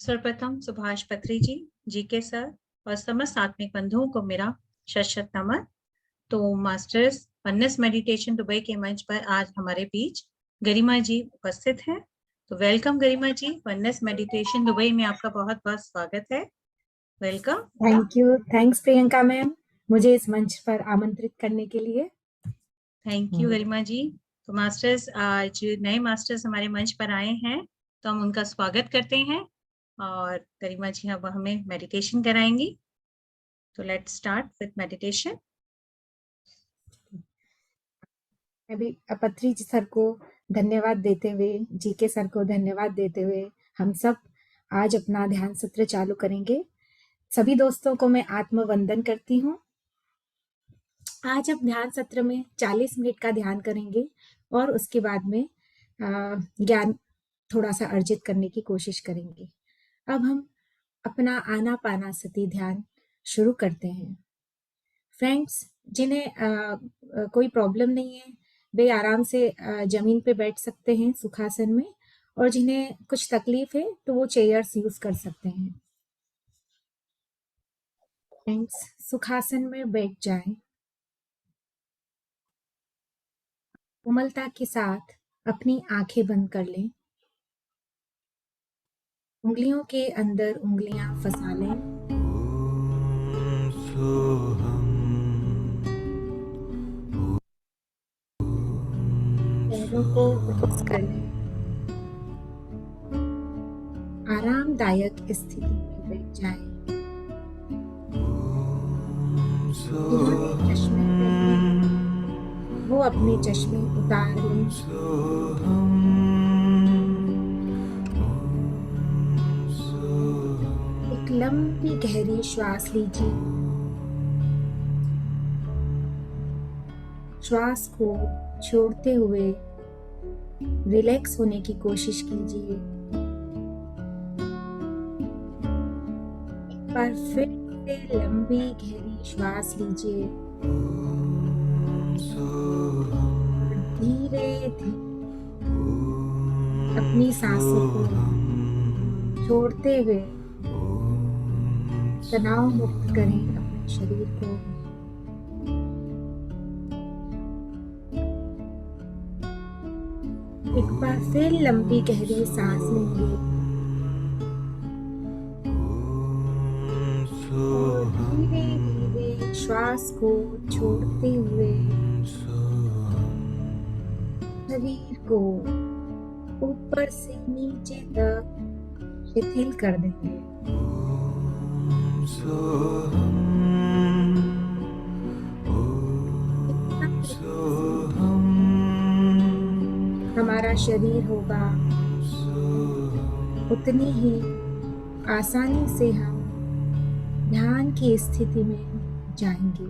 सर्वप्रथम सुभाष पत्री जी के सर और समस्त आत्मिक बंधुओं को मेरा शत नमन। तो मास्टर्स वननेस मेडिटेशन दुबई के मंच पर आज हमारे बीच गरिमा जी उपस्थित हैं। तो वेलकम गरिमा जी, वननेस मेडिटेशन दुबई में आपका बहुत बहुत स्वागत है। Welcome. Thank you. Thanks Priyanka ma'am, मुझे इस मंच पर आमंत्रित करने के लिए। थैंक यू गरिमा जी। तो मास्टर्स आज नए मास्टर्स हमारे मंच पर आए हैं, तो हम उनका स्वागत करते हैं और गरिमा जी अब हमें मेडिटेशन कराएंगी। तो लेट्स स्टार्ट विद मेडिटेशन। मैं भी पत्री जी सर को धन्यवाद देते हुए, जी के सर को धन्यवाद देते हुए हम सब आज अपना ध्यान सत्र चालू करेंगे। सभी दोस्तों को मैं आत्मवंदन करती हूँ। आज हम ध्यान सत्र में 40 मिनट का ध्यान करेंगे और उसके बाद में ज्ञान थोड़ा सा अर्जित करने की कोशिश करेंगे। अब हम अपना आनापानासति ध्यान शुरू करते हैं। फ्रेंड्स, जिन्हें कोई प्रॉब्लम नहीं है वे आराम से जमीन पे बैठ सकते हैं सुखासन में, और जिन्हें कुछ तकलीफ है तो वो चेयर्स यूज कर सकते हैं। फ्रेंड्स, सुखासन में बैठ जाएं। कोमलता के साथ अपनी आंखें बंद कर लें। उंगलियों के अंदर उंगलियां फंसा लें। पैरों को रिलैक्स कर लें। आरामदायक स्थिति में बैठ जाएं। जिन्होंने चश्मे पहने हैं वो अपने चश्मे उतार लें। एक लंबी गहरी श्वास लीजिए। श्वास को छोड़ते हुए रिलैक्स होने की कोशिश कीजिए। एक बार फिर से लंबी गहरी श्वास लीजिए। धीरे धीरे अपनी सांसों को छोड़ते हुए तनाव मुक्त करें अपने शरीर को। एक बार फिर लंबी गहरी सांस लेंगे और धीरे धीरे श्वास को छोड़ते हुए शरीर को ऊपर से नीचे तक शिथिल कर देंगे। हमारा शरीर होगा उतनी ही आसानी से हम ध्यान की स्थिति में जाएंगे।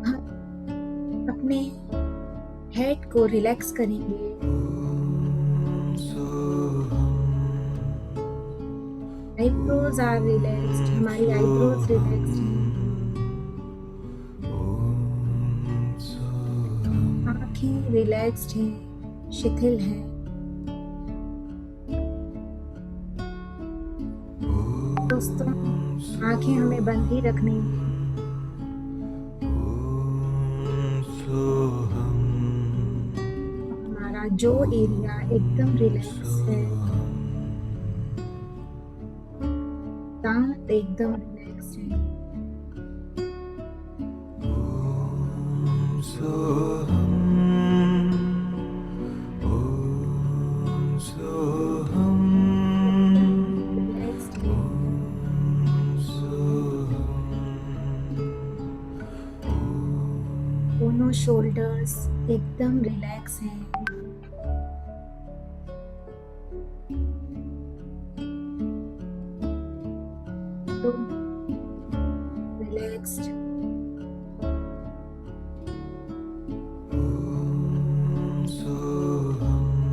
हम अपने हेड को रिलैक्स करेंगे। आईब्रोज आर रिलैक्स्ड, हमारी आईब्रोज रिलैक्स्ड हैं। आंखें रिलैक्स्ड हैं, शिथिल हैं। दोस्तों, आंखें हमें बंद ही रखनी है। हमारा जो एरिया एकदम रिलैक्स है, दांत एकदम रिलैक्स है। दोनों शोल्डर्स एकदम रिलैक्स हैं। तो relaxed.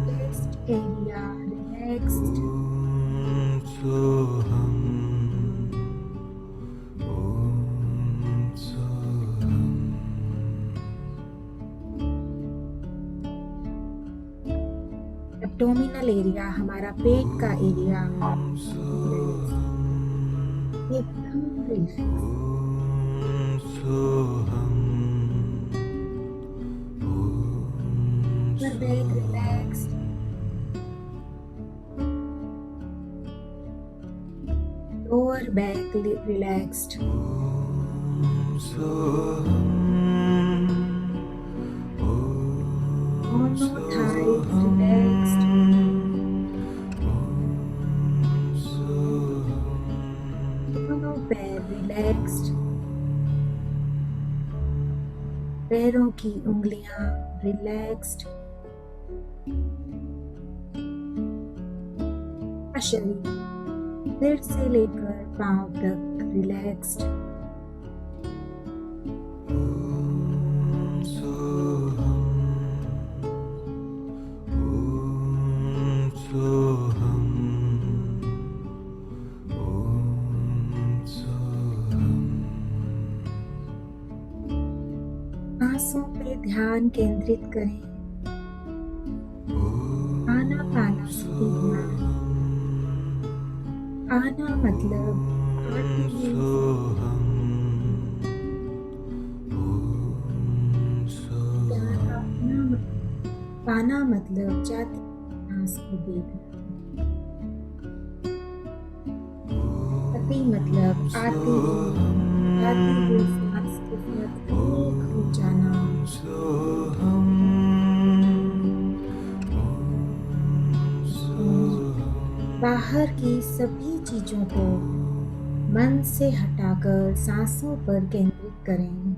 Chest area relaxed. Abdominal area, हमारा पेट का एरिया एकदम relax. Upper back relaxed, lower back relaxed, दोनों थाइज रिलैक्स्ड, दोनों पैर रिलैक्स्ड, पैरों की उंगलियां रिलैक्स्ड, शरीर सिर से लेकर पांव तक रिलैक्स्ड। सांसों पे ध्यान केंद्रित करें। आनापाना सीखना। आना मतलब आती हुई, पाना मतलब जाती सांस को देखना। पति मतलब आती हुई जाती हुई सांस के साथ एक हो जाना। बाहर की सभी चीजों को मन से हटाकर सांसों पर केंद्रित करें।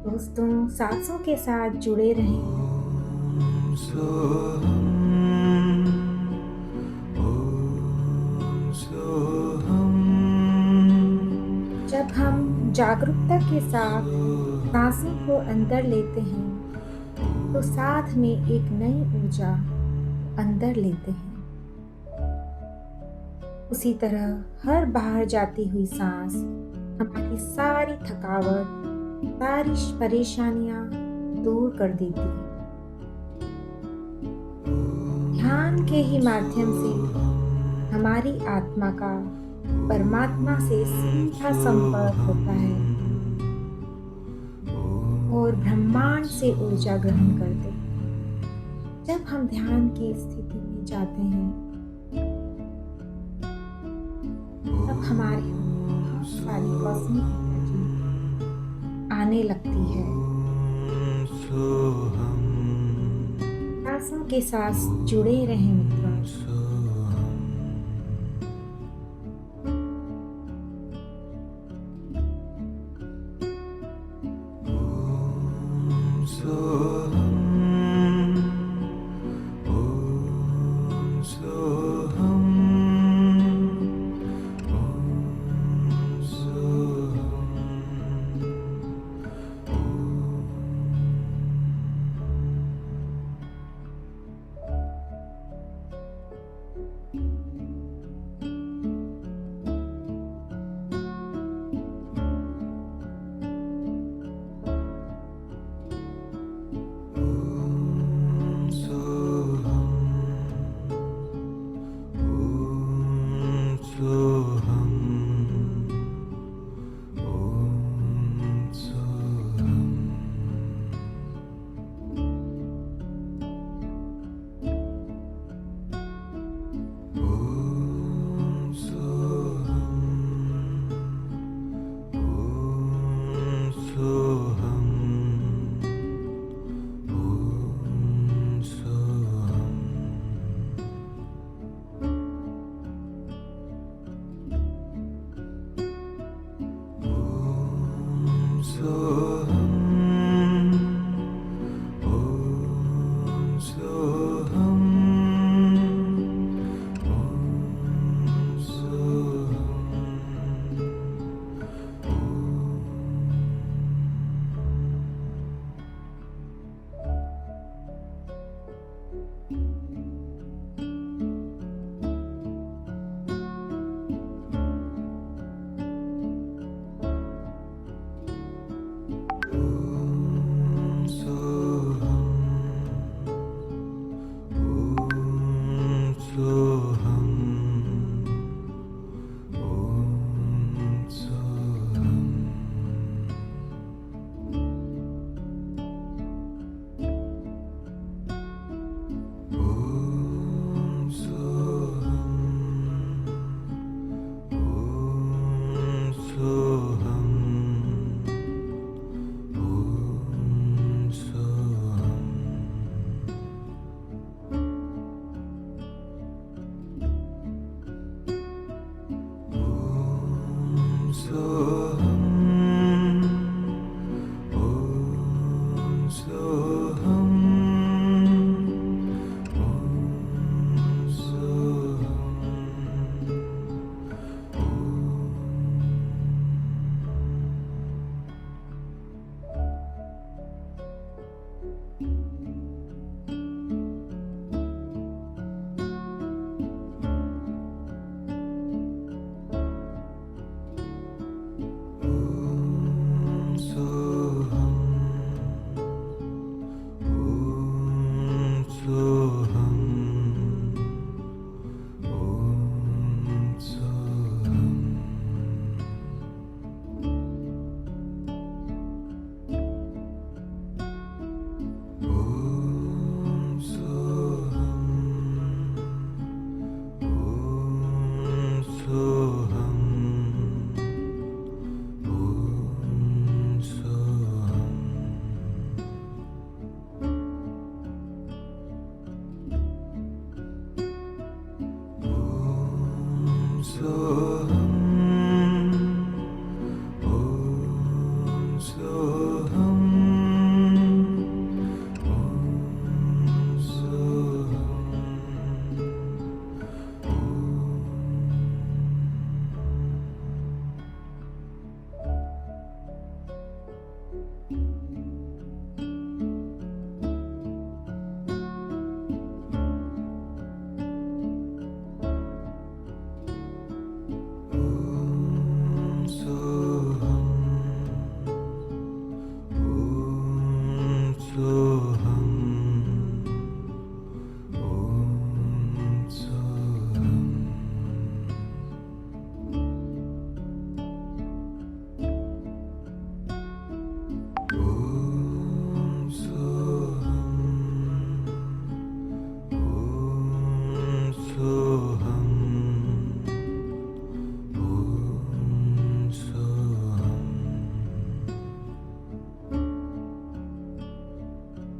दोस्तों, सांसों के साथ जुड़े रहें। जब हम जागरूकता के साथ सांसों को अंदर लेते हैं तो साथ में एक नई ऊर्जा अंदर लेते हैं। उसी तरह हर बाहर जाती हुई सांस हमारी सारी थकावट, सारी परेशानियां दूर कर देती है। ध्यान के ही माध्यम से हमारी आत्मा का परमात्मा से सीधा संपर्क होता है और ब्रह्मांड से ऊर्जा ग्रहण करते हैं। जब हम ध्यान की स्थिति में जाते हैं तब हमारे बहुत सारी कॉस्मिक एनर्जी आने लगती है। सांसों के साथ जुड़े रहें मित्रों।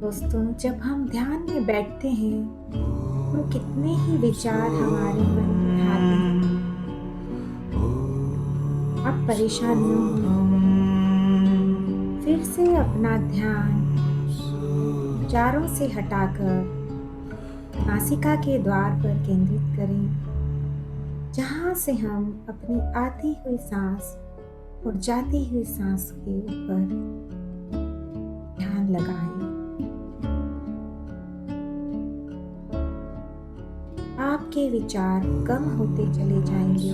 दोस्तों, जब हम ध्यान में बैठते हैं तो कितने ही विचार हमारे मन में आते हैं। अब परेशानियों में फिर से अपना ध्यान विचारों से हटाकर नासिका के द्वार पर केंद्रित करें, जहां से हम अपनी आती हुई सांस और जाती हुई सांस के ऊपर ध्यान लगाएं। आपके विचार कम होते चले जाएंगे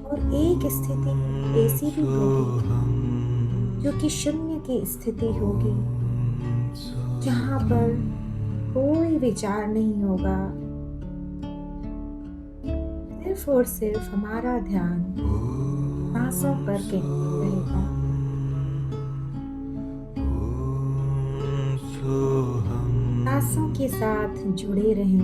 और एक स्थिति ऐसी भी होगी जो कि शून्य की स्थिति होगी, जहां पर कोई विचार नहीं होगा। सिर्फ और सिर्फ हमारा ध्यान सांसों पर केंद्रित रहेगा। सांसों के साथ जुड़े रहें।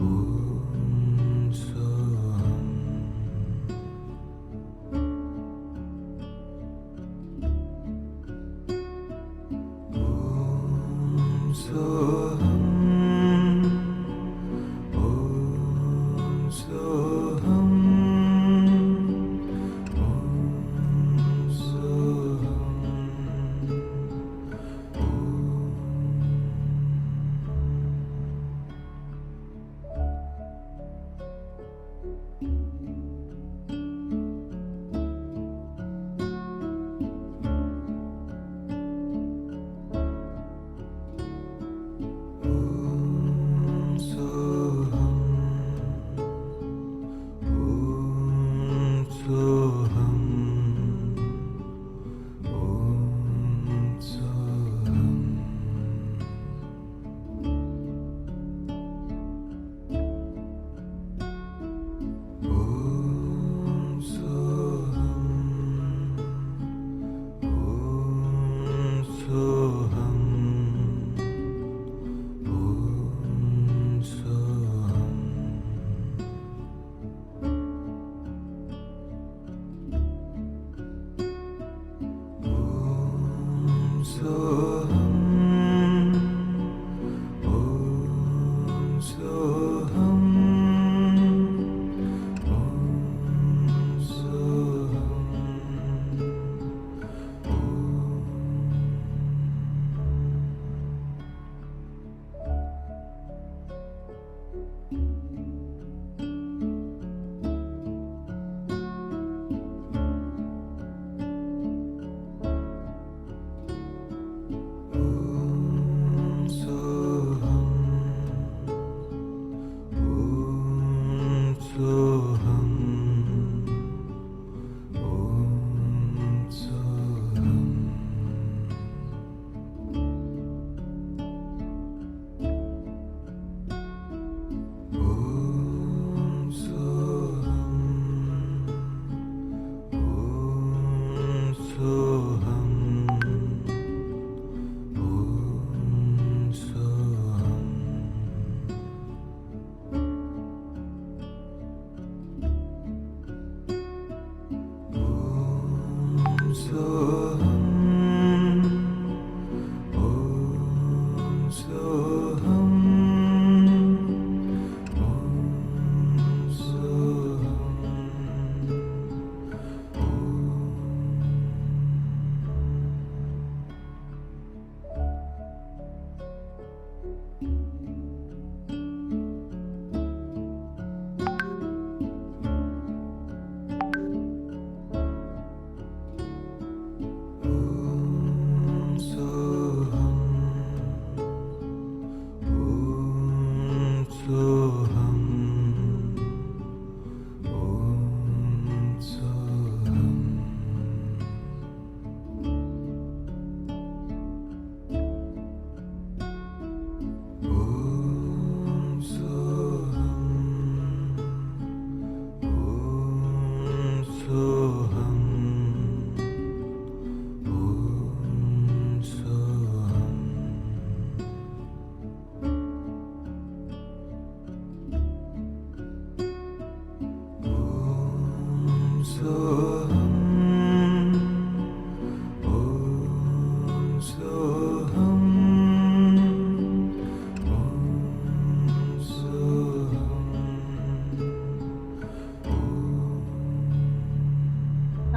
So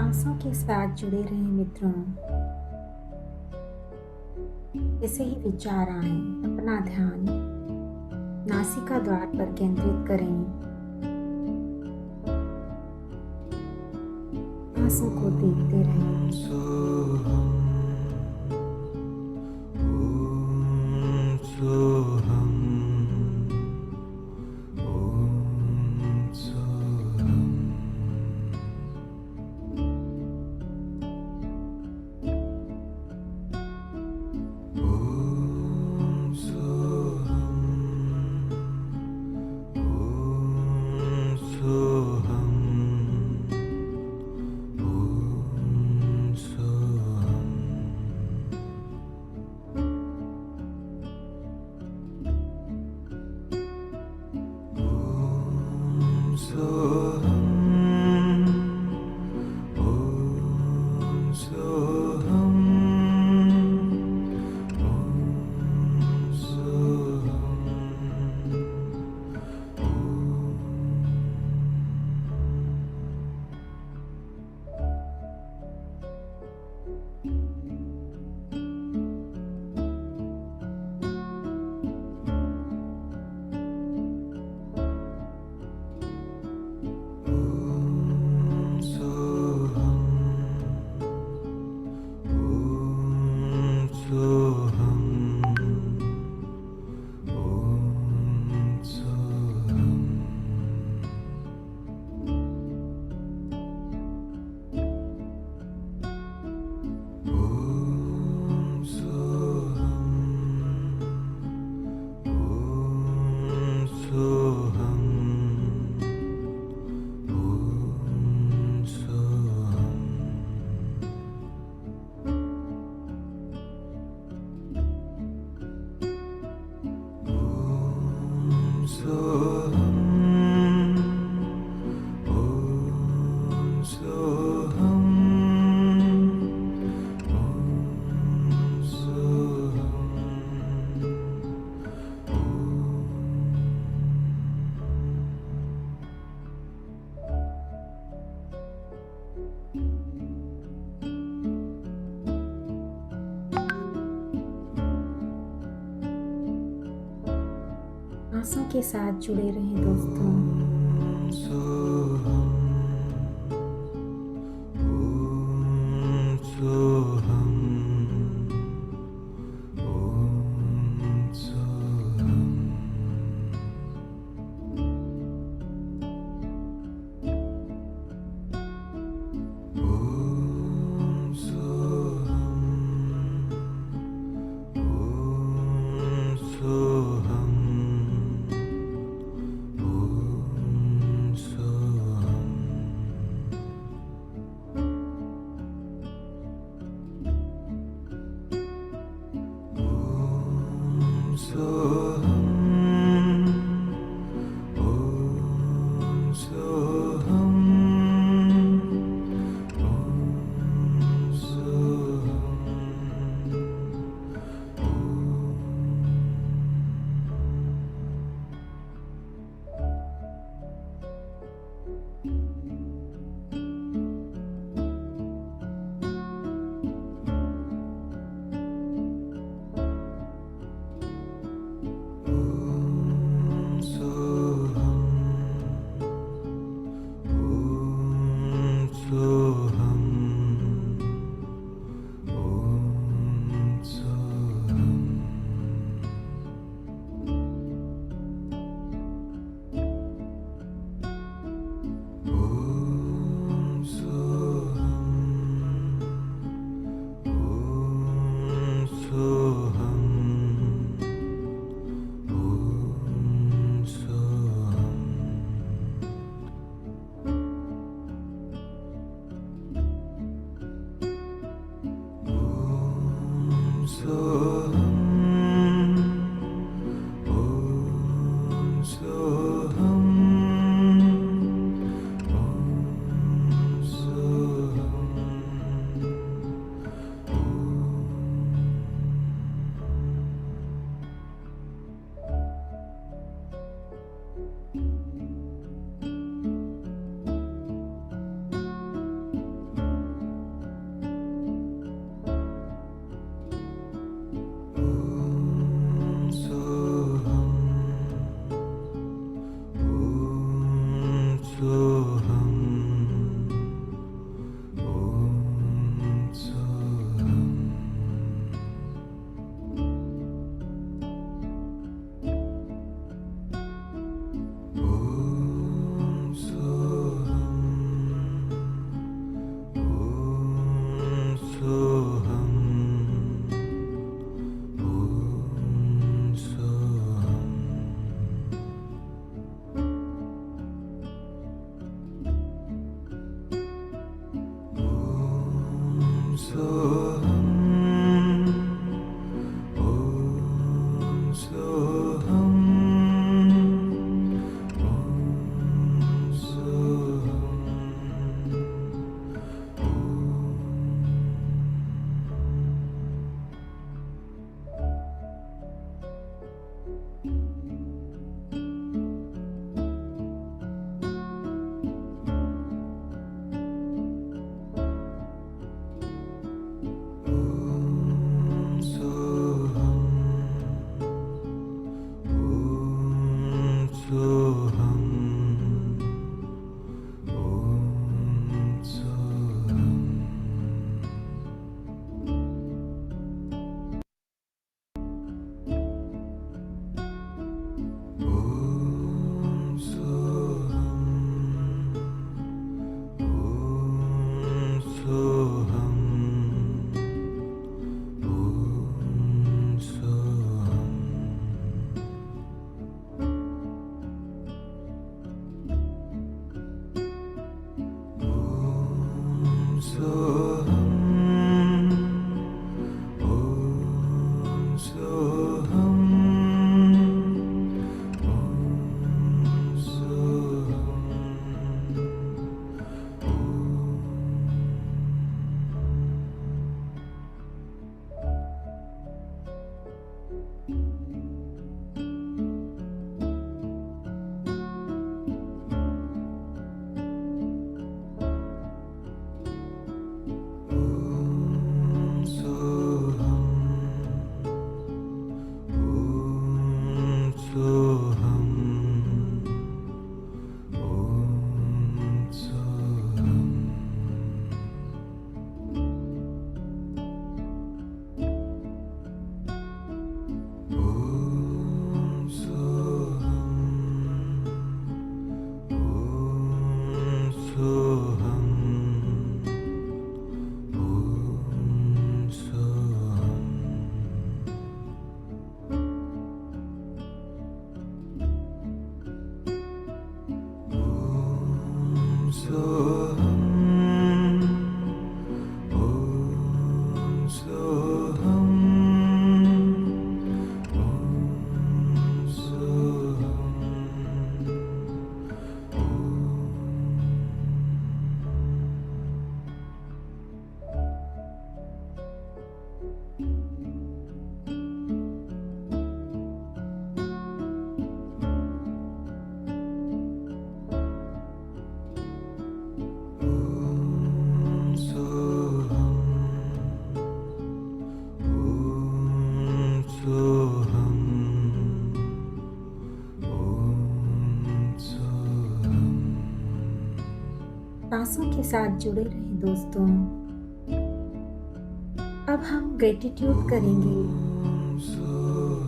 सांसों के साथ जुड़े रहें मित्रों। जैसे ही विचार आए अपना ध्यान नासिका द्वार पर केंद्रित करें। सांसों को देखते रहें। सांसों के साथ जुड़े रहें दोस्तों। सांसों के साथ जुड़े रहे दोस्तों। अब हम ग्रेटिट्यूड करेंगे।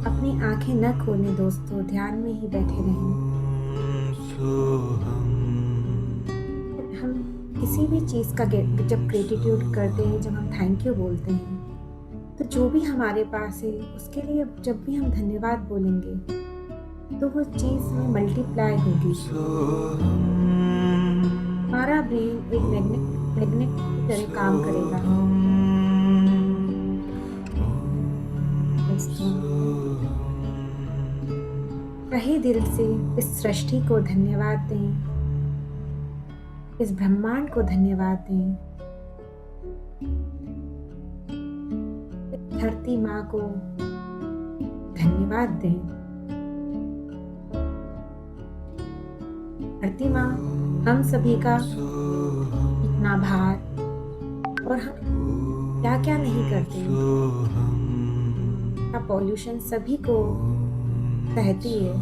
अपनी आंखें न खोलें दोस्तों, ध्यान में ही बैठे रहें। हम किसी भी चीज़ का जब ग्रेटिट्यूड करते हैं, जब हम थैंक यू बोलते हैं, तो जो भी हमारे पास है उसके लिए जब भी हम धन्यवाद बोलेंगे तो वो चीज़ में मल्टीप्लाई होगी। हमारा ब्रेन एक मैग्नेट की तरह काम करेगा। तहे दिल से इस सृष्टि को धन्यवाद दें, इस ब्रह्मांड को धन्यवाद दें, इस धरती माँ को धन्यवाद दें। धरती माँ हम सभी का इतना भार और हम क्या क्या नहीं करते, का पॉल्यूशन सभी को सहती है।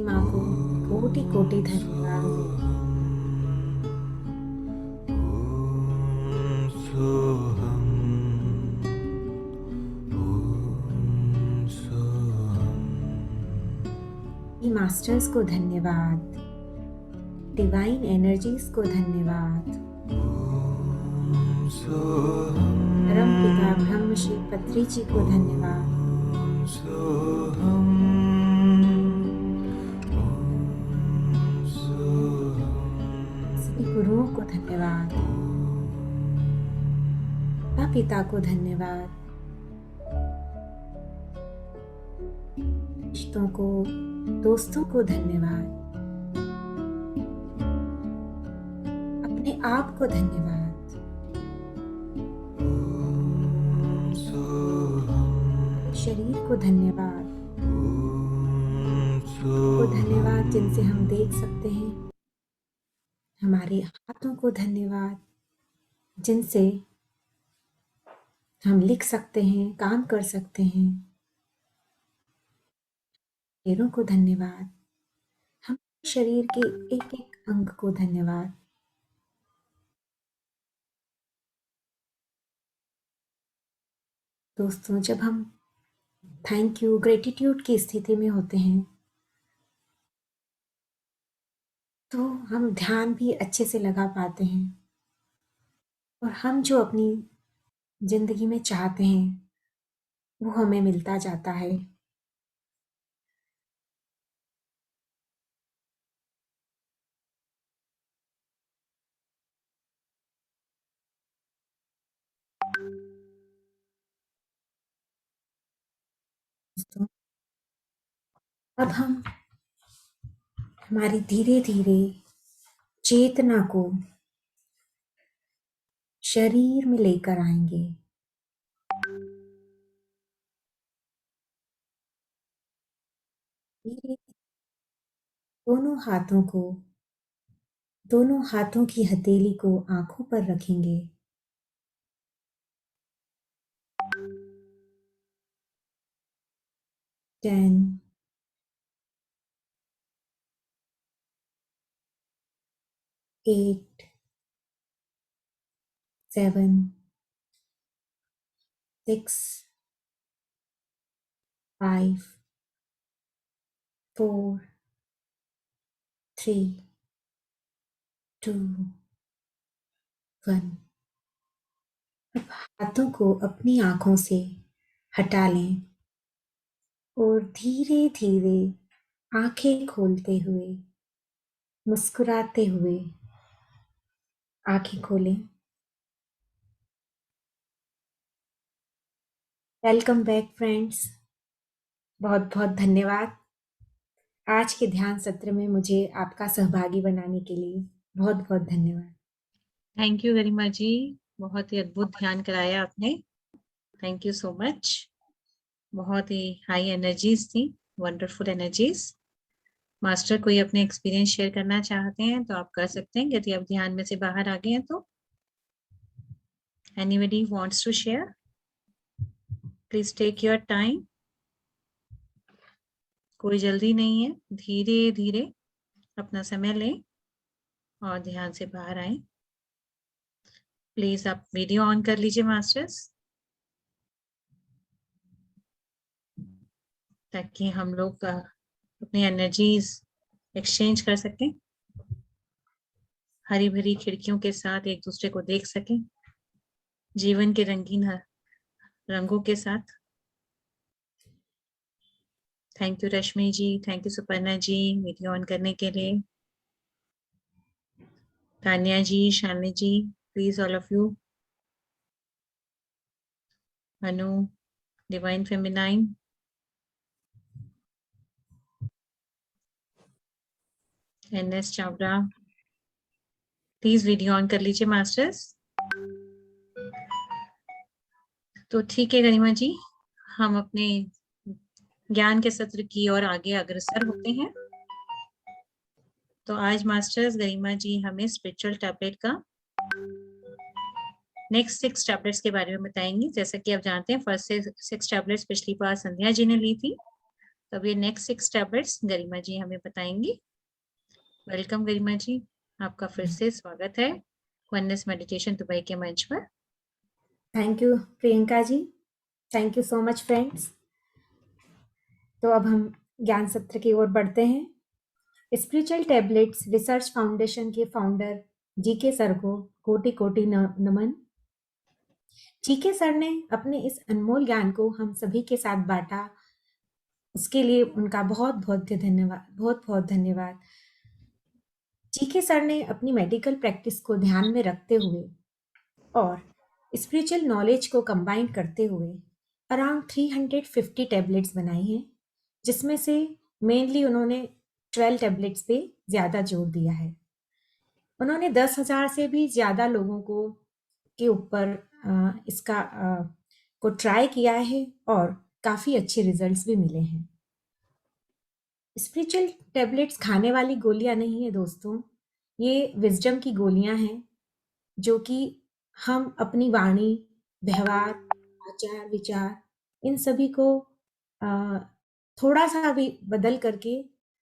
माँ को कोटि कोटि धन्यवाद। मास्टर्स को धन्यवाद, डिवाइन एनर्जीज को धन्यवाद, परम पिता ब्रह्म श्री पत्री जी को धन्यवाद, पिता को धन्यवाद, रिश्तों को, दोस्तों को धन्यवाद, अपने आप को धन्यवाद। शरीर को धन्यवाद, को धन्यवाद जिनसे हम देख सकते हैं। हमारे हाथों को धन्यवाद जिनसे हम लिख सकते हैं, काम कर सकते हैं। पैरों को धन्यवाद, हम शरीर के एक एक अंग को धन्यवाद। दोस्तों, जब हम थैंक यू, ग्रेटिट्यूड की स्थिति में होते हैं तो हम ध्यान भी अच्छे से लगा पाते हैं और हम जो अपनी जिंदगी में चाहते हैं वो हमें मिलता जाता है। दोस्तों, अब हम हमारी धीरे धीरे चेतना को शरीर में लेकर आएंगे। धीरे दोनों हाथों की हथेली को आंखों पर रखेंगे। 10, 8, 7, 6, 5, 4, 3, 2, 1। अब हाथों को अपनी आंखों से हटा लें और धीरे धीरे आंखें खोलते हुए, मुस्कुराते हुए आंखें खोलें। वेलकम बैक फ्रेंड्स, बहुत बहुत धन्यवाद आज के ध्यान सत्र में मुझे आपका सहभागी बनाने के लिए। बहुत बहुत धन्यवाद। थैंक यू गरिमा जी, बहुत ही अद्भुत ध्यान कराया आपने। Thank you so much. बहुत ही हाई एनर्जीज थी, वंडरफुल एनर्जीज। मास्टर कोई अपने एक्सपीरियंस शेयर करना चाहते हैं तो आप कर सकते हैं, यदि आप ध्यान में से बाहर आ गए हैं तो। Anybody wants to share? Please take your time, कोई जल्दी नहीं है, धीरे धीरे अपना समय लें और ध्यान से बाहर आए। प्लीज आप वीडियो ऑन कर लीजिए मास्टर्स, ताकि हम लोग अपनी एनर्जीज एक्सचेंज कर सकें, हरी भरी खिड़कियों के साथ एक दूसरे को देख सकें, जीवन के रंगीन रंगों के साथ। Thank you Rashmi ji, thank you Suparna ji video on करने के लिए। Tanya ji, Shalini ji, please all of you. Anu, divine feminine, NS Chavda, please video on कर लीजिए मास्टर्स। तो ठीक है गरिमा जी, हम अपने ज्ञान के सत्र की ओर आगे अग्रसर होते हैं। तो आज मास्टर्स गरिमा जी हमें स्पिरिचुअल टैबलेट का नेक्स्ट 6 टैबलेट्स के बारे में बताएंगी। जैसा कि आप जानते हैं फर्स्ट 6 टैबलेट्स पिछली बार संध्या जी ने ली थी, तब ये नेक्स्ट 6 टैबलेट्स गरिमा जी हमें बताएंगी। वेलकम गरिमा जी, आपका फिर से स्वागत है वननेस मेडिटेशन दुबई के मंच पर। Thank you Priyanka ji, thank you so much friends. तो अब हम ज्ञान सत्र की ओर बढ़ते हैं। स्पिरिचुअल टैबलेट्स रिसर्च फाउंडेशन के फाउंडर जीके सर को कोटि कोटि नमन। जीके सर ने अपने इस अनमोल ज्ञान को हम सभी के साथ बांटा, उसके लिए उनका बहुत बहुत धन्यवाद, बहुत बहुत धन्यवाद। जीके सर ने अपनी मेडिकल प्रैक्टिस को ध्यान में रखते हुए और स्पिरिचुअल नॉलेज को कंबाइन करते हुए अराउंड 350 टैबलेट्स बनाई हैं, जिसमें से मेनली उन्होंने 12 टैबलेट्स पे ज़्यादा जोर दिया है। उन्होंने 10,000 से भी ज़्यादा लोगों को के ऊपर इसका को ट्राई किया है और काफ़ी अच्छे रिजल्ट्स भी मिले हैं। स्पिरिचुअल टैबलेट्स खाने वाली गोलियां नहीं है दोस्तों, ये विजडम की गोलियां हैं जो कि हम अपनी वाणी, व्यवहार, आचार, विचार इन सभी को अ, थोड़ा-सा भी बदल करके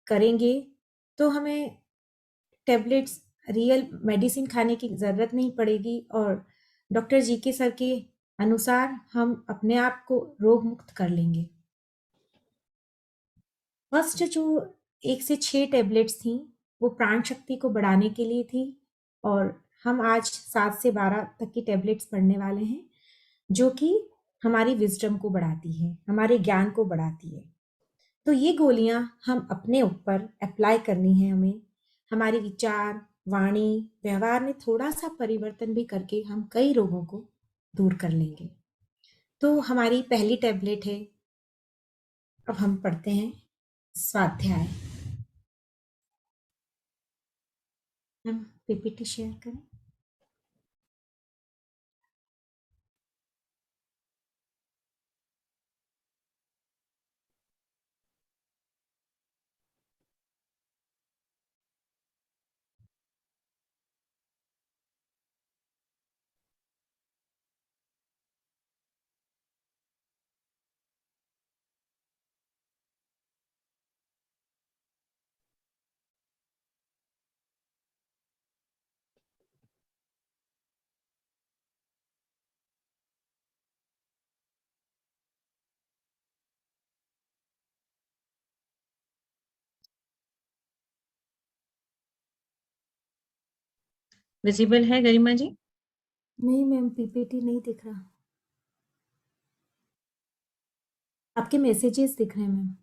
करेंगे, तो हमें टैबलेट्स रियल मेडिसिन खाने की ज़रूरत नहीं पड़ेगी और डॉक्टर जीके सर के अनुसार हम अपने आप को रोग मुक्त कर लेंगे। फर्स्ट जो 1 से 6 टैबलेट्स थीं, वो प्राण शक्ति को बढ़ाने के लिए थी और हम आज 7 से 12 तक की टैबलेट्स पढ़ने वाले हैं, जो कि हमारी विज़डम को बढ़ाती है, हमारे ज्ञान को बढ़ाती है। तो ये गोलियाँ हम अपने ऊपर एप्लाई करनी है हमें, हमारे विचार, वाणी, व्यवहार में थोड़ा-सा परिवर्तन भी करके हम कई रोगों को दूर कर लेंगे। तो हमारी पहली टैबलेट है, अब हम पढ़ते हैं स्वाध्याय। हम पीपीटी शेयर करें। विजिबल है गरिमा जी? नहीं मैम, पीपीटी नहीं दिख रहा। आपके मैसेजेस दिख रहे हैं मैम।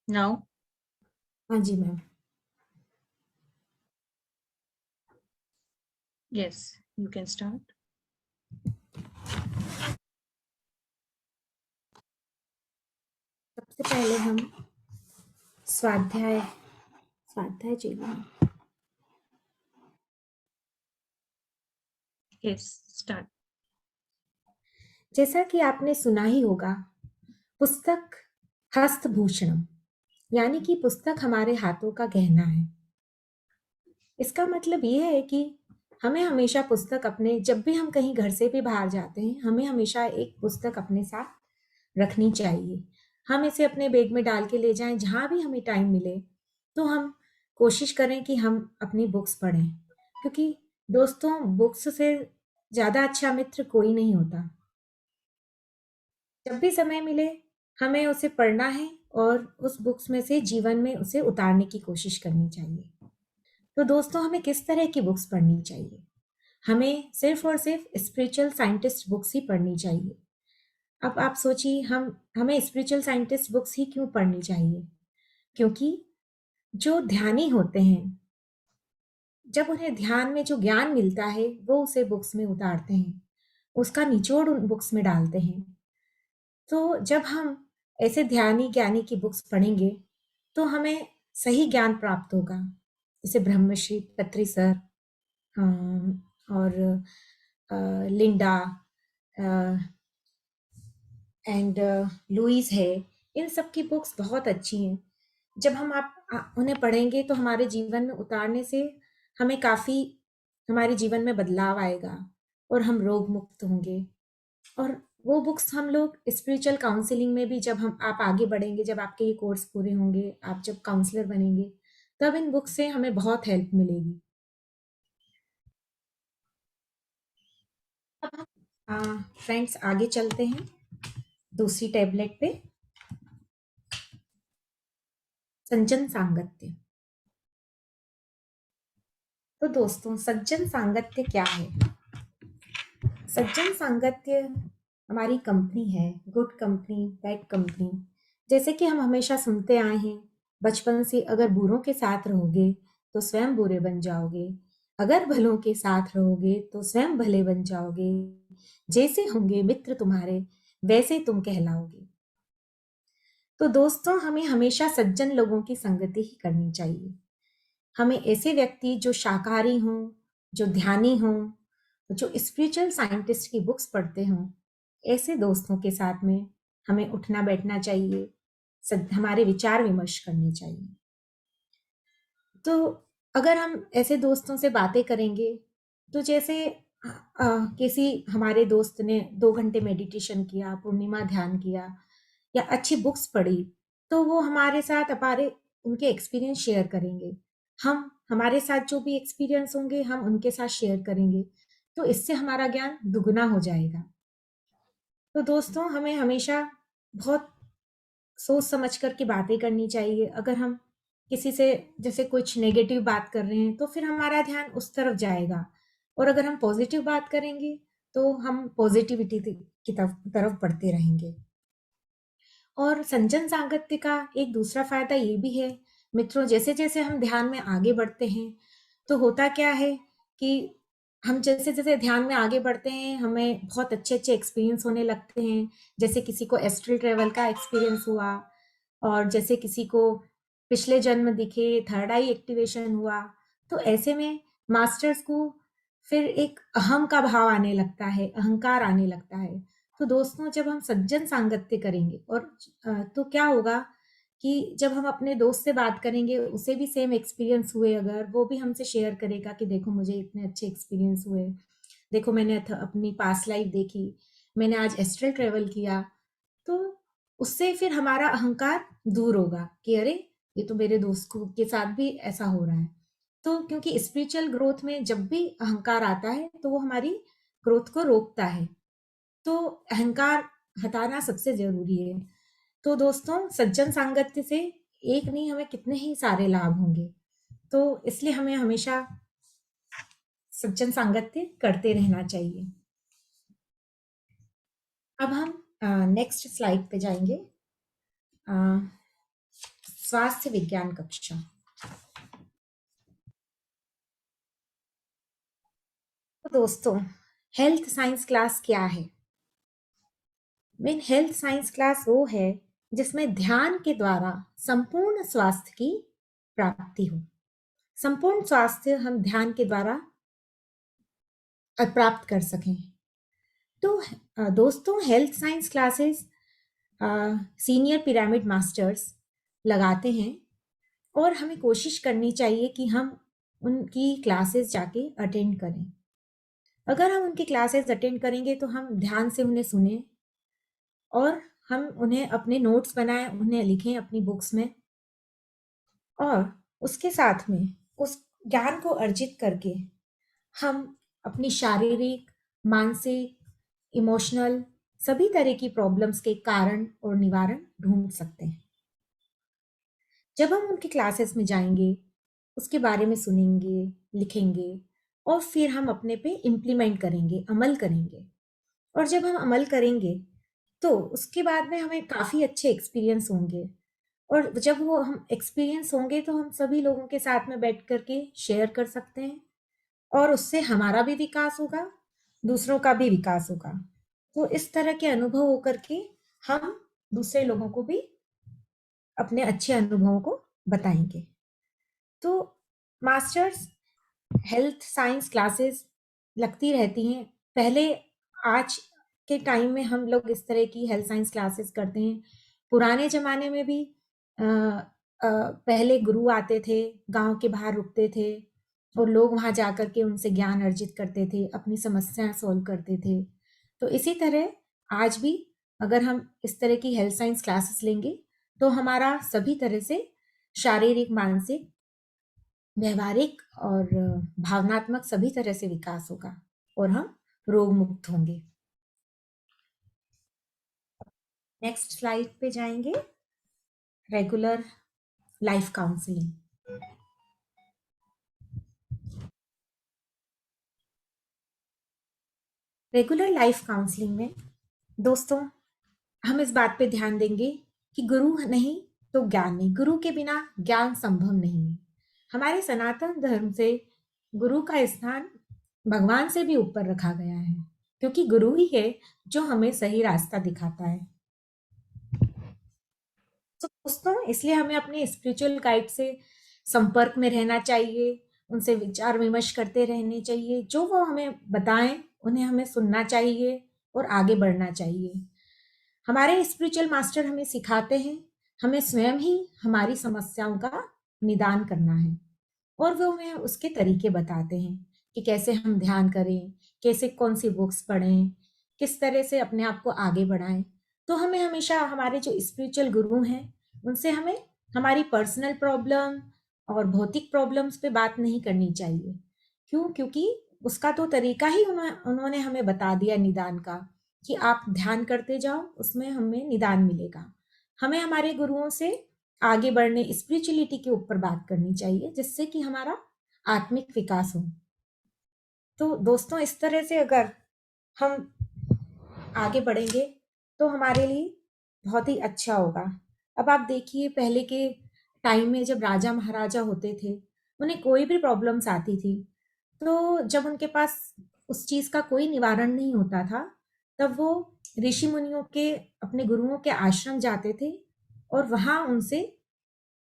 नाउ हाँ जी ma'am. Yes, you can start. सबसे पहले हम स्वाध्याय स्वाध्याय चाहिए। Yes, start. जैसा कि आपने सुना ही होगा, पुस्तक हस्तभूषणम, यानी कि पुस्तक हमारे हाथों का गहना है। इसका मतलब ये है कि हमें हमेशा पुस्तक अपने जब भी हम कहीं घर से भी बाहर जाते हैं, हमें हमेशा एक पुस्तक अपने साथ रखनी चाहिए। हम इसे अपने बैग में डाल के ले जाएं, जहाँ भी हमें टाइम मिले, तो हम कोशिश करें कि हम अपनी बुक्स पढ़ें, क्योंकि दोस्तों बुक्स से ज़्यादा अच्छा मित्र कोई नहीं होता। जब भी समय मिले हमें उसे पढ़ना है और उस बुक्स में से जीवन में उसे उतारने की कोशिश करनी चाहिए। तो दोस्तों हमें किस तरह की बुक्स पढ़नी चाहिए? हमें सिर्फ और सिर्फ स्पिरिचुअल साइंटिस्ट बुक्स ही पढ़नी चाहिए। अब आप सोचिए हमें स्पिरिचुअल साइंटिस्ट बुक्स ही क्यों पढ़नी चाहिए? क्योंकि जो ध्यानी होते हैं, जब उन्हें ध्यान में जो ज्ञान मिलता है, वो उसे बुक्स में उतारते हैं, उसका निचोड़ उन बुक्स में डालते हैं। तो जब हम ऐसे ध्यानी ज्ञानी की बुक्स पढ़ेंगे, तो हमें सही ज्ञान प्राप्त होगा। जैसे ब्रह्मश्री पत्री सर और लिंडा एंड लुइस है, इन सब की बुक्स बहुत अच्छी हैं। जब हम उन्हें पढ़ेंगे तो हमारे जीवन में उतारने से हमें काफ़ी हमारे जीवन में बदलाव आएगा और हम रोग मुक्त होंगे। और वो बुक्स हम लोग स्पिरिचुअल काउंसलिंग में भी जब हम आप आगे बढ़ेंगे, जब आपके ये कोर्स पूरे होंगे, आप जब काउंसलर बनेंगे, तब इन बुक्स से हमें बहुत हेल्प मिलेगी। फ्रेंड्स आगे चलते हैं दूसरी टैबलेट पे, संजन सांगत्य। तो दोस्तों, सज्जन सांगत्य क्या है? सज्जन सांगत्य हमारी कंपनी है, गुड कंपनी, बैड कंपनी। जैसे कि हम हमेशा सुनते आए हैं बचपन से, अगर बुरों के साथ रहोगे तो स्वयं बुरे बन जाओगे, अगर भलों के साथ रहोगे तो स्वयं भले बन जाओगे, जैसे होंगे मित्र तुम्हारे वैसे तुम कहलाओगे। तो दोस्तों, हमें हमेशा सज्जन लोगों की संगति ही करनी चाहिए। हमें ऐसे व्यक्ति जो शाकाहारी हों, जो ध्यानी हों, जो स्पिरिचुअल साइंटिस्ट की बुक्स पढ़ते हों, ऐसे दोस्तों के साथ में हमें उठना बैठना चाहिए, हमारे विचार विमर्श करने चाहिए। तो अगर हम ऐसे दोस्तों से बातें करेंगे, तो जैसे किसी हमारे दोस्त ने 2 घंटे मेडिटेशन किया, पूर्णिमा ध्यान किया या अच्छी बुक्स पढ़ी, तो वो हमारे साथ हमारे उनके एक्सपीरियंस शेयर करेंगे। हम हमारे साथ जो भी एक्सपीरियंस होंगे हम उनके साथ शेयर करेंगे, तो इससे हमारा ज्ञान दुगना हो जाएगा। तो दोस्तों, हमें हमेशा बहुत सोच समझ कर के बातें करनी चाहिए। अगर हम किसी से जैसे कुछ नेगेटिव बात कर रहे हैं तो फिर हमारा ध्यान उस तरफ जाएगा, और अगर हम पॉजिटिव बात करेंगे तो हम पॉजिटिविटी की तरफ बढ़ते रहेंगे। और संजन सांगत्य का एक दूसरा फायदा ये भी है मित्रों, जैसे जैसे हम ध्यान में आगे बढ़ते हैं तो होता क्या है कि हम जैसे जैसे ध्यान में आगे बढ़ते हैं हमें बहुत अच्छे अच्छे एक्सपीरियंस होने लगते हैं। जैसे किसी को एस्ट्रल ट्रेवल का एक्सपीरियंस हुआ, और जैसे किसी को पिछले जन्म दिखे, थर्ड आई एक्टिवेशन हुआ। तो ऐसे में मास्टर्स को फिर एक अहम का भाव आने लगता है, अहंकार आने लगता है। तो दोस्तों, जब हम सज्जन सांगत्य करेंगे और तो क्या होगा कि जब हम अपने दोस्त से बात करेंगे, उसे भी सेम एक्सपीरियंस हुए, अगर वो भी हमसे शेयर करेगा कि देखो मुझे इतने अच्छे एक्सपीरियंस हुए, देखो मैंने अपनी पास्ट लाइफ देखी, मैंने आज एस्ट्रल ट्रेवल किया, तो उससे फिर हमारा अहंकार दूर होगा कि अरे ये तो मेरे दोस्त के साथ भी ऐसा हो रहा है। तो क्योंकि स्पिरिचुअल ग्रोथ में जब भी अहंकार आता है तो वो हमारी ग्रोथ को रोकता है, तो अहंकार हटाना सबसे जरूरी है। तो दोस्तों, सज्जन सांगत्य से एक नहीं हमें कितने ही सारे लाभ होंगे, तो इसलिए हमें हमेशा सज्जन सांगत्य करते रहना चाहिए। अब हम नेक्स्ट स्लाइड पे जाएंगे। अ, स्वास्थ्य विज्ञान कक्षा। तो दोस्तों, हेल्थ साइंस क्लास क्या है? मेन हेल्थ साइंस क्लास वो है जिसमें ध्यान के द्वारा संपूर्ण स्वास्थ्य की प्राप्ति हो। संपूर्ण स्वास्थ्य हम ध्यान के द्वारा प्राप्त कर सकें। तो दोस्तों, health science classes senior pyramid masters लगाते हैं, और हमें कोशिश करनी चाहिए कि हम उनकी क्लासेस जाके अटेंड करें। अगर हम उनकी क्लासेस अटेंड करेंगे तो हम ध्यान से उन्हें सुने, और हम उन्हें अपने नोट्स बनाएं, उन्हें लिखें अपनी बुक्स में, और उसके साथ में उस ज्ञान को अर्जित करके हम अपनी शारीरिक, मानसिक, इमोशनल सभी तरह की प्रॉब्लम्स के कारण और निवारण ढूंढ सकते हैं। जब हम उनकी क्लासेस में जाएंगे, उसके बारे में सुनेंगे, लिखेंगे, और फिर हम अपने पे इम्प्लीमेंट करेंगे, अमल करेंगे। और जब हम अमल करेंगे तो उसके बाद में हमें काफ़ी अच्छे एक्सपीरियंस होंगे, और जब वो हम एक्सपीरियंस होंगे तो हम सभी लोगों के साथ में बैठ कर के शेयर कर सकते हैं, और उससे हमारा भी विकास होगा, दूसरों का भी विकास होगा। तो इस तरह के अनुभव होकर के हम दूसरे लोगों को भी अपने अच्छे अनुभवों को बताएंगे। तो मास्टर्स हेल्थ साइंस क्लासेस लगती रहती हैं। पहले, आज के टाइम में हम लोग इस तरह की हेल्थ साइंस क्लासेस करते हैं। पुराने ज़माने में भी पहले गुरु आते थे, गाँव के बाहर रुकते थे, और लोग वहाँ जाकर के उनसे ज्ञान अर्जित करते थे, अपनी समस्याएं सॉल्व करते थे। तो इसी तरह आज भी अगर हम इस तरह की हेल्थ साइंस क्लासेस लेंगे तो हमारा सभी तरह से शारीरिक, मानसिक, व्यवहारिक और भावनात्मक सभी तरह से विकास होगा, और हम रोग मुक्त होंगे। नेक्स्ट स्लाइड पे जाएंगे। Regular life counselling. Regular life counselling में दोस्तों हम इस बात पे ध्यान देंगे कि गुरु नहीं तो ज्ञान नहीं, गुरु के बिना ज्ञान संभव नहीं है। हमारे सनातन धर्म से गुरु का स्थान भगवान से भी ऊपर रखा गया है, क्योंकि गुरु ही है जो हमें सही रास्ता दिखाता है। तो दोस्तों इसलिए हमें अपने स्पिरिचुअल गाइड से संपर्क में रहना चाहिए, उनसे विचार विमर्श करते रहने चाहिए, जो वो हमें बताएं उन्हें हमें सुनना चाहिए और आगे बढ़ना चाहिए। हमारे स्पिरिचुअल मास्टर हमें सिखाते हैं, हमें स्वयं ही हमारी समस्याओं का निदान करना है, और वो हमें उसके तरीके बताते हैं कि कैसे हम ध्यान करें, कैसे कौन सी बुक्स पढ़ें, किस तरह से अपने आप को आगे बढ़ाएं। तो हमें हमेशा हमारे जो स्पिरिचुअल गुरु हैं उनसे हमें हमारी पर्सनल प्रॉब्लम और भौतिक प्रॉब्लम्स पे बात नहीं करनी चाहिए। क्यों? क्योंकि उसका तो तरीका ही उन्होंने हमें बता दिया निदान का, कि आप ध्यान करते जाओ, उसमें हमें निदान मिलेगा। हमें हमारे गुरुओं से आगे बढ़ने, स्पिरिचुअलिटी के ऊपर बात करनी चाहिए, जिससे कि हमारा आत्मिक विकास हो। तो दोस्तों इस तरह से अगर हम आगे बढ़ेंगे तो हमारे लिए बहुत ही अच्छा होगा। अब आप देखिए, पहले के टाइम में जब राजा महाराजा होते थे, उन्हें कोई भी प्रॉब्लम्स आती थी, तो जब उनके पास उस चीज का कोई निवारण नहीं होता था, तब वो ऋषि मुनियों के, अपने गुरुओं के आश्रम जाते थे और वहां उनसे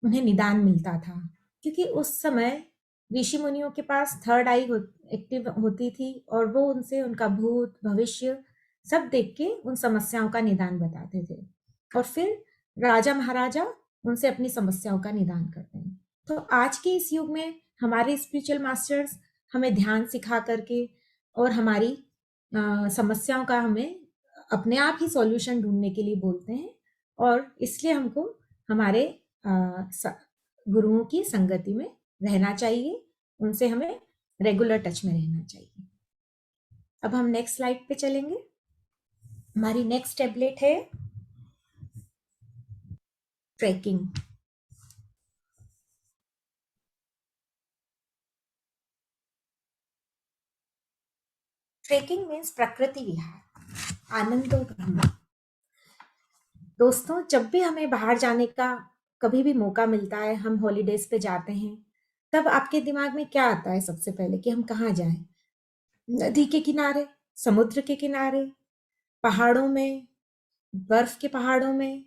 उन्हें निदान मिलता था। क्योंकि उस समय ऋषि मुनियों के पास थर्ड आई एक्टिव होती थी, और वो उनसे उनका भूत भविष्य सब देख के उन समस्याओं का निदान बताते थे, और फिर राजा महाराजा उनसे अपनी समस्याओं का निदान करते हैं। तो आज के इस युग में हमारे स्पिरिचुअल मास्टर्स हमें ध्यान सिखा करके और हमारी समस्याओं का हमें अपने आप ही सॉल्यूशन ढूंढने के लिए बोलते हैं, और इसलिए हमको हमारे गुरुओं की संगति में रहना चाहिए, उनसे हमें रेगुलर टच में रहना चाहिए। अब हम नेक्स्ट स्लाइड पे चलेंगे। हमारी नेक्स्ट टैबलेट है ट्रैकिंग। ट्रैकिंग मीन्स प्रकृति विहार, आनंदो ब्रह्म। दोस्तों जब भी हमें बाहर जाने का कभी भी मौका मिलता है, हम हॉलीडेज पे जाते हैं, तब आपके दिमाग में क्या आता है सबसे पहले कि हम कहाँ जाएं? नदी के किनारे, समुद्र के किनारे, पहाड़ों में, बर्फ के पहाड़ों में,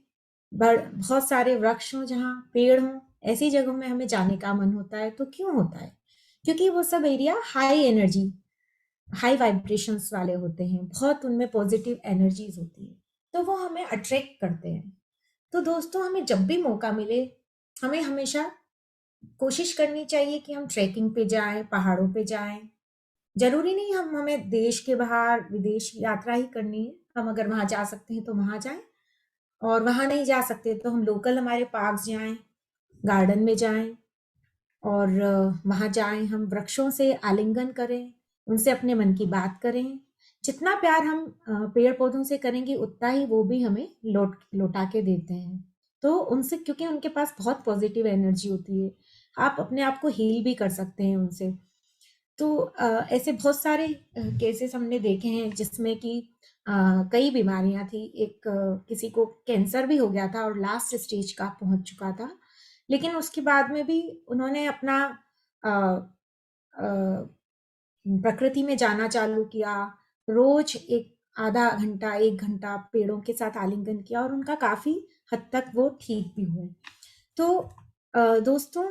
बहुत सारे वृक्ष हों, जहाँ पेड़ हों, ऐसी जगहों में हमें जाने का मन होता है। तो क्यों होता है? क्योंकि वो सब area high energy, high vibrations वाले होते हैं, बहुत उनमें पॉजिटिव एनर्जीज होती है, तो वो हमें अट्रैक्ट करते हैं। तो दोस्तों हमें जब भी मौका मिले, हमें हमेशा कोशिश करनी चाहिए कि हम ट्रैकिंग पे जाएं, पहाड़ों पे जाएं। जरूरी नहीं हमें देश के बाहर विदेश यात्रा ही करनी है, हम अगर वहां जा सकते हैं तो वहां जाएं, और वहां नहीं जा सकते तो हम लोकल हमारे पार्क जाएं, गार्डन में जाएं, और वहां जाएं, हम वृक्षों से आलिंगन करें, उनसे अपने मन की बात करें। जितना प्यार हम पेड़ पौधों से करेंगे, उतना ही वो भी हमें लौटा के देते हैं। तो उनसे, क्योंकि उनके पास बहुत पॉजिटिव एनर्जी होती है, आप अपने आप को हील भी कर सकते हैं उनसे। तो ऐसे बहुत सारे केसेस हमने देखे हैं जिसमें कि कई बीमारियां थी। एक किसी को कैंसर भी हो गया था और लास्ट स्टेज का पहुंच चुका था, लेकिन उसके बाद में भी उन्होंने अपना अ, अ, प्रकृति में जाना चालू किया, रोज एक आधा घंटा 1 घंटा पेड़ों के साथ आलिंगन किया, और उनका काफी हद तक वो ठीक भी हुए। तो दोस्तों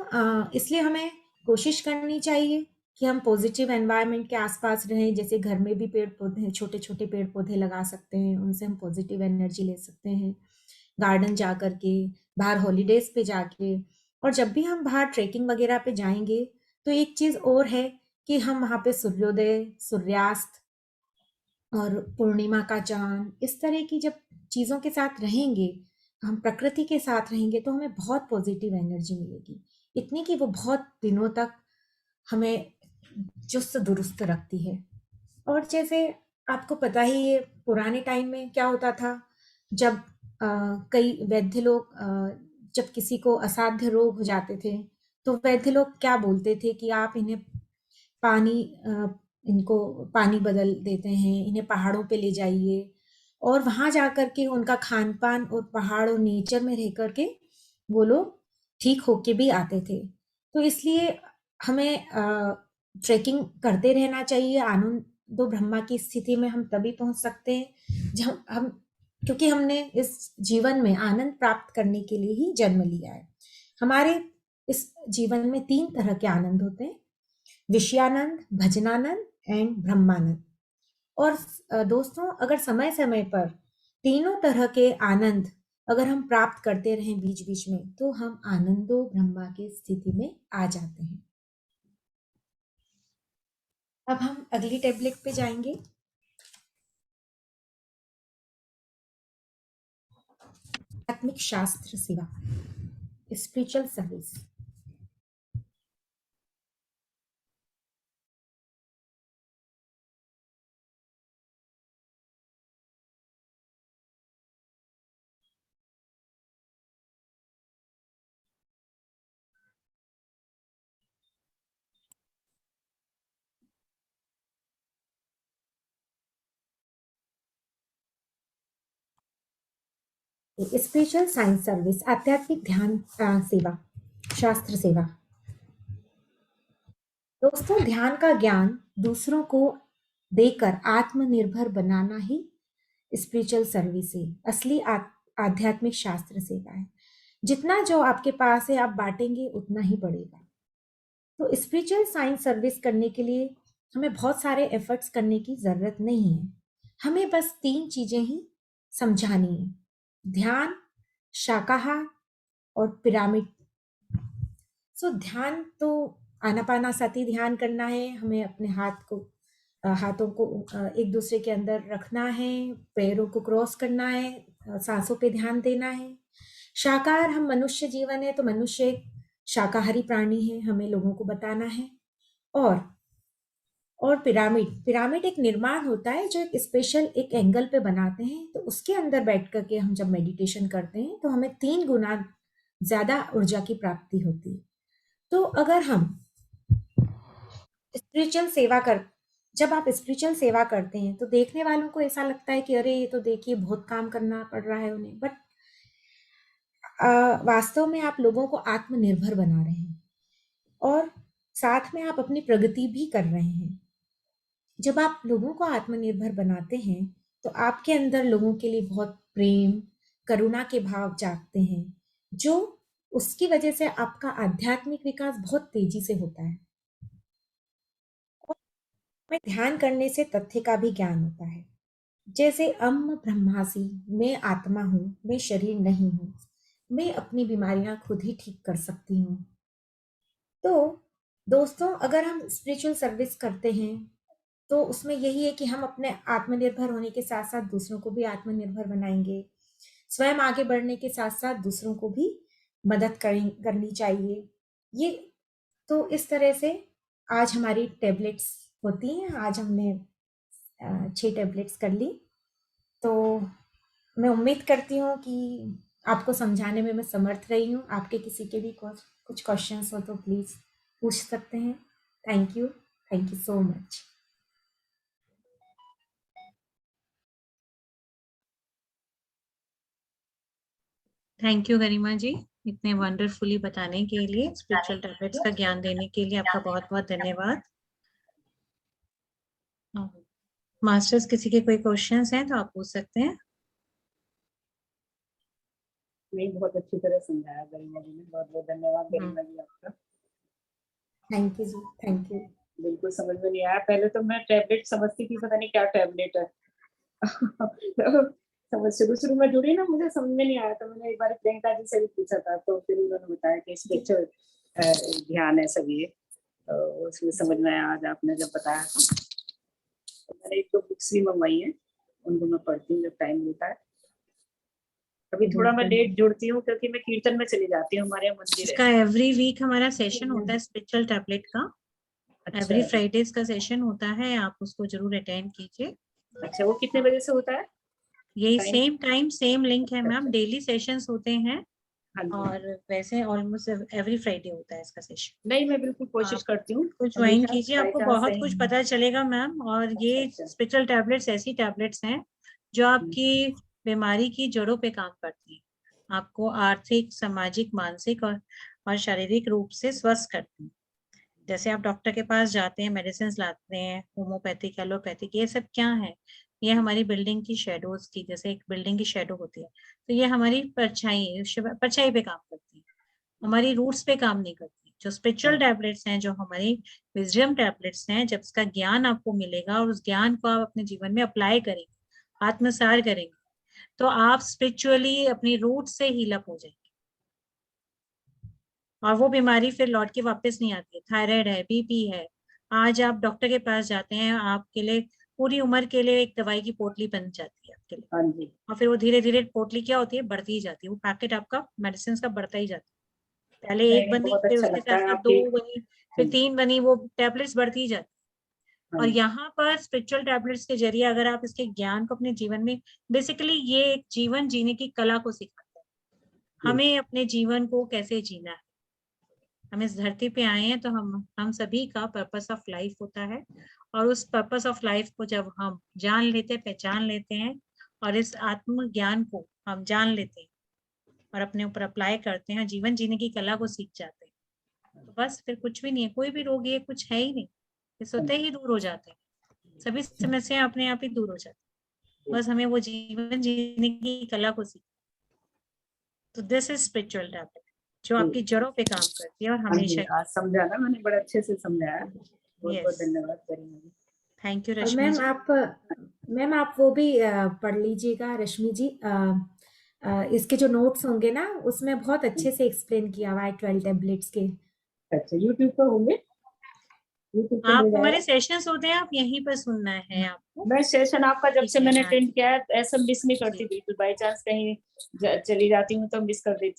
इसलिए हमें कोशिश करनी चाहिए कि हम पॉजिटिव एनवायरनमेंट के आसपास रहें। जैसे घर में भी पेड़ पौधे, छोटे छोटे पेड़ पौधे लगा सकते हैं, उनसे हम पॉजिटिव एनर्जी ले सकते हैं। गार्डन जा करके, बाहर हॉलीडेज पे जाके, और जब भी हम बाहर ट्रेकिंग वगैरह पे जाएंगे, तो एक चीज और है कि हम वहां पे सूर्योदय, सूर्यास्त और पूर्णिमा का चांद, इस तरह की जब चीजों के साथ रहेंगे, हम प्रकृति के साथ रहेंगे, तो हमें बहुत पॉजिटिव एनर्जी मिलेगी, इतनी कि वो बहुत दिनों तक हमें चुस्त दुरुस्त रखती है। और जैसे आपको पता ही है, पुराने टाइम में क्या होता था, जब कई वैद्य लोग जब किसी को असाध्य रोग हो जाते थे, तो वैद्य लोग क्या बोलते थे कि आप इन्हें पानी इनको पानी बदल देते हैं, इन्हें पहाड़ों पे ले जाइए और वहां जाकर के उनका खान पान और पहाड़ और नेचर में रह करके वो लोग ठीक होके भी आते थे। तो इसलिए हमें ट्रेकिंग करते रहना चाहिए। आनंदो ब्रह्मा की स्थिति में हम तभी पहुंच सकते हैं जब हम क्योंकि हमने इस जीवन में आनंद प्राप्त करने के लिए ही जन्म लिया है। हमारे इस जीवन में 3 तरह के आनंद होते हैं, विषयानंद, भजनानंद एंड ब्रह्मानंद। और दोस्तों, अगर समय समय पर तीनों तरह के आनंद अगर हम प्राप्त करते रहें बीच बीच में, तो हम आनंदो ब्रह्मा की स्थिति में आ जाते हैं। अब हम अगली टेबलेट पे जाएंगे। आध्यात्मिक शास्त्र सेवा, spiritual service. Spiritual science service, आध्यात्मिक ध्यान सेवा, शास्त्र सेवा। दोस्तों, ध्यान का ज्ञान दूसरों को देकर आत्मनिर्भर बनाना ही स्पिरिचुअल सर्विस है, असली आध्यात्मिक शास्त्र सेवा है। जितना जो आपके पास है आप बांटेंगे उतना ही बढ़ेगा। तो स्पिरिचुअल साइंस सर्विस करने के लिए हमें बहुत सारे एफर्ट्स करने की जरूरत नहीं है। हमें बस 3 चीजें ही समझानी है, ध्यान, शाकाहार और पिरामिड। सो ध्यान तो आनापानासती ध्यान करना है, हमें अपने हाथों को एक दूसरे के अंदर रखना है, पैरों को क्रॉस करना है, सांसों पे ध्यान देना है। शाकाहार, हम मनुष्य जीवन है तो मनुष्य एक शाकाहारी प्राणी है, हमें लोगों को बताना है। और पिरामिड एक निर्माण होता है जो एक स्पेशल एक एंगल पे बनाते हैं, तो उसके अंदर बैठ करके हम जब मेडिटेशन करते हैं तो हमें 3 गुना ज्यादा ऊर्जा की प्राप्ति होती है। तो अगर हम स्पिरिचुअल सेवा कर जब आप स्पिरिचुअल सेवा करते हैं तो देखने वालों को ऐसा लगता है कि अरे ये तो देखिए बहुत काम करना पड़ रहा है उन्हें, बट वास्तव में आप लोगों को आत्मनिर्भर बना रहे हैं और साथ में आप अपनी प्रगति भी कर रहे हैं। जब आप लोगों को आत्मनिर्भर बनाते हैं तो आपके अंदर लोगों के लिए बहुत प्रेम, करुणा के भाव जागते हैं, जो उसकी वजह से आपका आध्यात्मिक विकास बहुत तेजी से होता है। और ध्यान करने से तथ्य का भी ज्ञान होता है, जैसे अहम ब्रह्मासि, मैं आत्मा हूँ, मैं शरीर नहीं हूँ, मैं अपनी बीमारियां खुद ही ठीक कर सकती हूँ। तो दोस्तों, अगर हम स्पिरिचुअल सर्विस करते हैं तो उसमें यही है कि हम अपने आत्मनिर्भर होने के साथ साथ दूसरों को भी आत्मनिर्भर बनाएंगे, स्वयं आगे बढ़ने के साथ साथ दूसरों को भी मदद करनी चाहिए। ये तो इस तरह से आज हमारी टेबलेट्स होती हैं। आज हमने 6 टेबलेट्स कर ली। तो मैं उम्मीद करती हूँ कि आपको समझाने में मैं समर्थ रही हूँ। आपके किसी के भी कुछ क्वेश्चंस हो तो प्लीज पूछ सकते हैं। Thank you so much. Thank you Garima ji, इतने वंडरफुली बताने के लिए, स्पिरिचुअल टैबलेट्स का ज्ञान देने के लिए आपका बहुत बहुत धन्यवाद। मास्टर्स, किसी के कोई क्वेश्चंस हैं तो आप पूछ सकते हैं। नहीं, बहुत अच्छी तरह समझाया गरिमा जी ने, बहुत बहुत धन्यवाद गरिमा जी आपका। थैंक यू जी, थैंक यू। बिल्कुल समझ में नहीं आया, पहले तो मैं टैबलेट समझती थी, पता नहीं क्या टैबलेट है। समझ शुरू में जुड़ी ना, मुझे समझ में नहीं आया, तो मैंने एक बार प्रियंका जी से भी पूछा था, तो फिर उन्होंने बताया कि स्पिरिचुअल ध्यान है सब ये, तो उसमें समझ में आया आज आपने जब बताया था। तो मैंने 1-2 बुक्स भी मंगवाई है, उनको मैं पढ़ती हूँ जब टाइम मिलता है। अभी थोड़ा मैं लेट जुड़ती हूँ क्योंकि मैं कीर्तन में चली जाती हूँ, हमारे यहाँ मंदिर है। इसका एवरी वीक हमारा सेशन होता है स्पिरिचुअल टैबलेट का। एवरी फ्राइडेज का सेशन होता है, आप उसको जरूर अटेंड कीजिए। अच्छा, वो कितने बजे से होता है? यही सेम टाइम सेम लिंक है मैम, डेली सेशंस होते हैं हाँ जी। और वैसे ऑलमोस्ट एवरी फ्राइडे होता है इसका सेशन। नहीं, मैं बिल्कुल कोशिश आप करती हूँ तो ज्वाइन हमेशा, कीजिए, बाई आपको चांस बहुत कहीं। कुछ पता चलेगा मैम। और ये अच्छा। स्पिरिचुअल टैबलेट्स ऐसी टैबलेट्स हैं जो आपकी बीमारी की जड़ों पे काम करती हैं, आपको आर्थिक, सामाजिक, मानसिक और शारीरिक रूप से स्वस्थ करती हैं। जैसे आप डॉक्टर के पास जाते हैं, मेडिसिन लाते हैं, होम्योपैथिक, एलोपैथिक, ये सब क्या है? ये हमारी बिल्डिंग की शेडोज की, जैसे एक बिल्डिंग की शेडो होती है, तो ये हमारी परछाई पे काम करती है, हमारी रूट्स पे काम नहीं करती। जो स्पिरिचुअल टैबलेट्स हैं, जो हमारी विजडम टैबलेट्स हैं, जब इसका ज्ञान आपको मिलेगा और उस ज्ञान को आप अपने जीवन में अप्लाई करेंगे, आत्मसार करेंगे, तो आप स्पिरिचुअली अपनी रूट से हील अप हो जाएंगे और वो बीमारी फिर लौट के वापस नहीं आती है। थायराइड है, बीपी है, आज आप डॉक्टर के पास जाते हैं, आपके लिए पूरी उम्र के लिए एक दवाई की पोटली बन जाती है आपके लिए, हाँ जी। और फिर वो धीरे धीरे पोटली क्या होती है, बढ़ती ही जाती है, वो पैकेट आपका मेडिसिन का बढ़ता ही जाता है। पहले नहीं, एक नहीं, बनी, बहुत फिर अच्छा उसके लगता साथ है साथ आपकी। 2 बनी, फिर 3 बनी, वो टैबलेट्स बढ़ती ही जाती है। और हाँ, यहाँ पर स्पिरिचुअल टैबलेट्स के जरिए अगर आप इसके ज्ञान को अपने जीवन में, बेसिकली ये एक जीवन जीने की कला को सिखाता है, हमें अपने जीवन को कैसे जीना है। हम इस धरती पे आए हैं तो हम सभी का पर्पस ऑफ लाइफ होता है, और उस पर्पस ऑफ लाइफ को जब हम जान लेते हैं, पहचान लेते हैं, और इस आत्म ज्ञान को हम जान लेते हैं और अपने ऊपर अप्लाई करते हैं, जीवन जीने की कला को सीख जाते हैं, तो बस फिर कुछ भी नहीं है, कोई भी रोग ये कुछ है ही नहीं, ये स्वतः ही दूर हो जाते हैं, सभी समस्याएं अपने आप ही दूर हो जाती हैं, बस हमें वो जीवन जीने की कला को सीख। तो दिस इज स्पिरिचुअल टैबलेट जो आपकी जड़ों पे काम करती है और हाँ हमेशा। जी, आज समझा ना मैंने, बड़े अच्छे से समझाया। बहुत बहुत यस, धन्यवाद गरिमा जी। थैंक यू और रश्मि जी। मैम आप वो भी पढ़ लीजिएगा रश्मि जी। इसके जो नोट्स होंगे ना, उसमें बहुत अच्छे से एक्सप्लेन किया हुआ है 12 टैबलेट्स के। अच्छा, यूट्यूब पर होंगे, यूट्यूब पे आप मिल हमारे जाएगा। सेशंस होते हैं, आप यहीं पर सुनना है आपको। मैं सेशन आपका जब से ठीक है, मैंने हाँ अटेंड किया है, ऐसा मिस नहीं करती जी। बिल्कुल, बाई चांस कहीं चली जाती हूँ तो मिस कर देती हूँ।